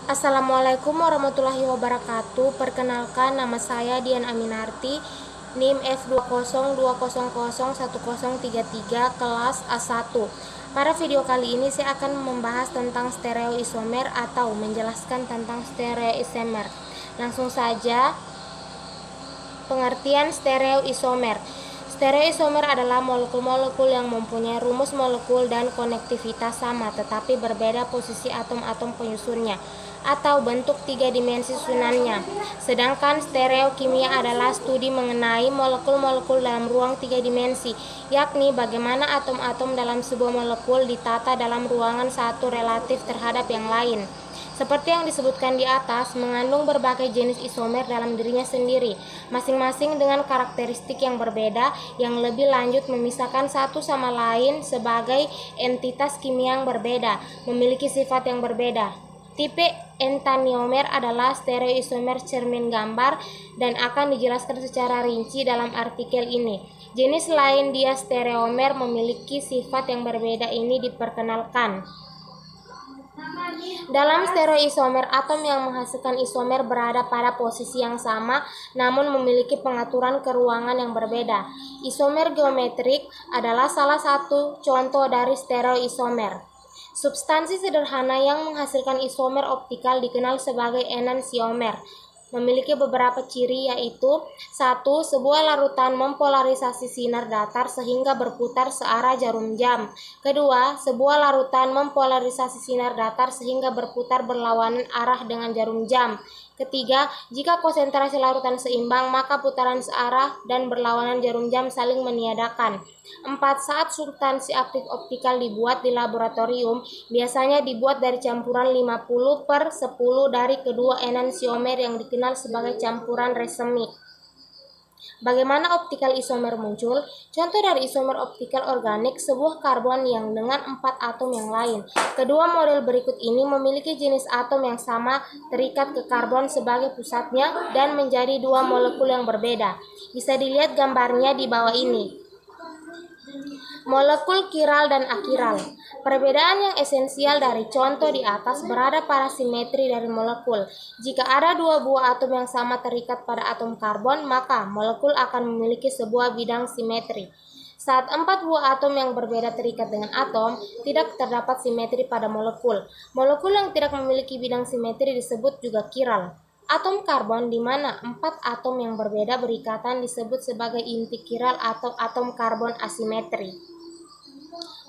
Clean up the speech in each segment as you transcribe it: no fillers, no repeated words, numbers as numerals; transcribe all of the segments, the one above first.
Assalamualaikum warahmatullahi wabarakatuh. Perkenalkan, nama saya Dian Aminarti, NIM F202001033 kelas A1. Pada video kali ini saya akan membahas tentang stereoisomer atau menjelaskan tentang stereoisomer. Langsung saja, pengertian stereoisomer. Stereoisomer adalah molekul-molekul yang mempunyai rumus molekul dan konektivitas sama tetapi berbeda posisi atom-atom penyusunnya atau bentuk tiga dimensi susunannya. Sedangkan stereokimia adalah studi mengenai molekul-molekul dalam ruang tiga dimensi, yakni bagaimana atom-atom dalam sebuah molekul ditata dalam ruangan satu relatif terhadap yang lain. Seperti yang disebutkan di atas, mengandung berbagai jenis isomer dalam dirinya sendiri, masing-masing dengan karakteristik yang berbeda, yang lebih lanjut memisahkan satu sama lain sebagai entitas kimia yang berbeda, memiliki sifat yang berbeda. Tipe enantiomer adalah stereoisomer cermin gambar dan akan dijelaskan secara rinci dalam artikel ini. Jenis lain diastereomer memiliki sifat yang berbeda ini diperkenalkan. Dalam stereoisomer, atom yang menghasilkan isomer berada pada posisi yang sama namun memiliki pengaturan keruangan yang berbeda. Isomer geometrik adalah salah satu contoh dari stereoisomer. Substansi sederhana yang menghasilkan isomer optikal dikenal sebagai enantiomer. Memiliki beberapa ciri, yaitu: 1. Sebuah larutan mempolarisasi sinar datar sehingga berputar searah jarum jam. Kedua, sebuah larutan mempolarisasi sinar datar sehingga berputar berlawanan arah dengan jarum jam. Ketiga, jika konsentrasi larutan seimbang, maka putaran searah dan berlawanan jarum jam saling meniadakan. 4. Saat substansi aktif optikal dibuat di laboratorium, biasanya dibuat dari campuran 50/10 dari kedua enantiomer yang dikenal sebagai campuran racemic. Bagaimana optikal isomer muncul? Contoh dari isomer optikal organik, sebuah karbon yang dengan 4 atom yang lain. Kedua model berikut ini memiliki jenis atom yang sama terikat ke karbon sebagai pusatnya dan menjadi dua molekul yang berbeda. Bisa dilihat gambarnya di bawah ini. Molekul kiral dan akiral. Perbedaan yang esensial dari contoh di atas berada pada simetri dari molekul. Jika ada dua buah atom yang sama terikat pada atom karbon, maka molekul akan memiliki sebuah bidang simetri. Saat 4 buah atom yang berbeda terikat dengan atom, tidak terdapat simetri pada molekul. Molekul yang tidak memiliki bidang simetri disebut juga kiral. Atom karbon di mana 4 atom yang berbeda berikatan disebut sebagai inti kiral atau atom karbon asimetri.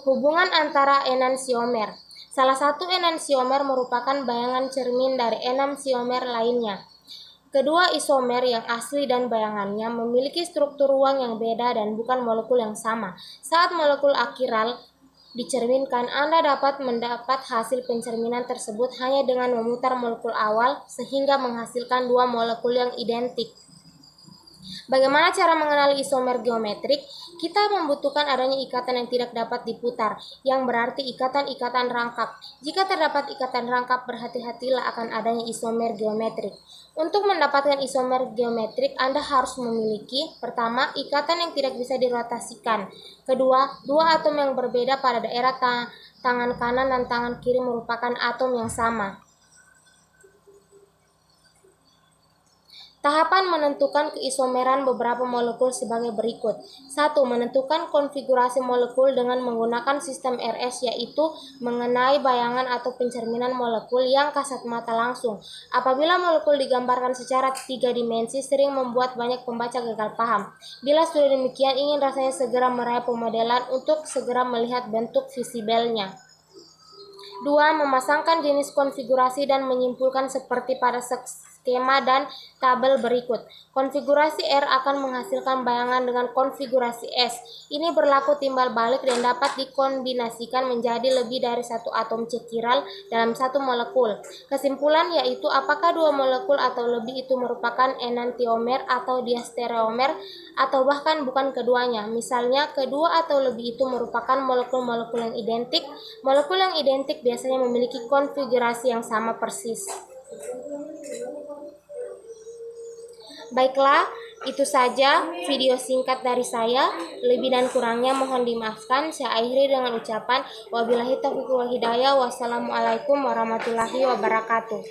Hubungan antara enantiomer. Salah satu enantiomer merupakan bayangan cermin dari enantiomer lainnya. Kedua isomer yang asli dan bayangannya memiliki struktur ruang yang beda dan bukan molekul yang sama. Saat molekul akiral dicerminkan, Anda dapat mendapat hasil pencerminan tersebut hanya dengan memutar molekul awal sehingga menghasilkan dua molekul yang identik. Bagaimana cara mengenali isomer geometrik? Kita membutuhkan adanya ikatan yang tidak dapat diputar, yang berarti ikatan-ikatan rangkap. Jika terdapat ikatan rangkap, berhati-hatilah akan adanya isomer geometrik. Untuk mendapatkan isomer geometrik, Anda harus memiliki: pertama, ikatan yang tidak bisa dirotasikan. Kedua, dua atom yang berbeda pada daerah tangan kanan dan tangan kiri merupakan atom yang sama. Tahapan menentukan keisomeran beberapa molekul sebagai berikut. 1. Menentukan konfigurasi molekul dengan menggunakan sistem RS, yaitu mengenai bayangan atau pencerminan molekul yang kasat mata langsung. Apabila molekul digambarkan secara tiga dimensi, sering membuat banyak pembaca gagal paham. Bila sudah demikian, ingin rasanya segera meraih pemodelan untuk segera melihat bentuk visibelnya. 2. Memasangkan jenis konfigurasi dan menyimpulkan seperti pada skema dan tabel berikut. Konfigurasi R akan menghasilkan bayangan dengan konfigurasi S. Ini berlaku timbal balik dan dapat dikombinasikan menjadi lebih dari satu atom C kiral dalam satu molekul. Kesimpulan yaitu apakah dua molekul atau lebih itu merupakan enantiomer atau diastereomer atau bahkan bukan keduanya. Misalnya, kedua atau lebih itu merupakan molekul-molekul yang identik. Molekul yang identik biasanya memiliki konfigurasi yang sama persis. Baiklah, Itu saja video singkat dari saya. Lebih dan kurangnya mohon dimaafkan. Saya akhiri dengan ucapan wabillahi taufiq wal hidayah. Wassalamualaikum warahmatullahi wabarakatuh.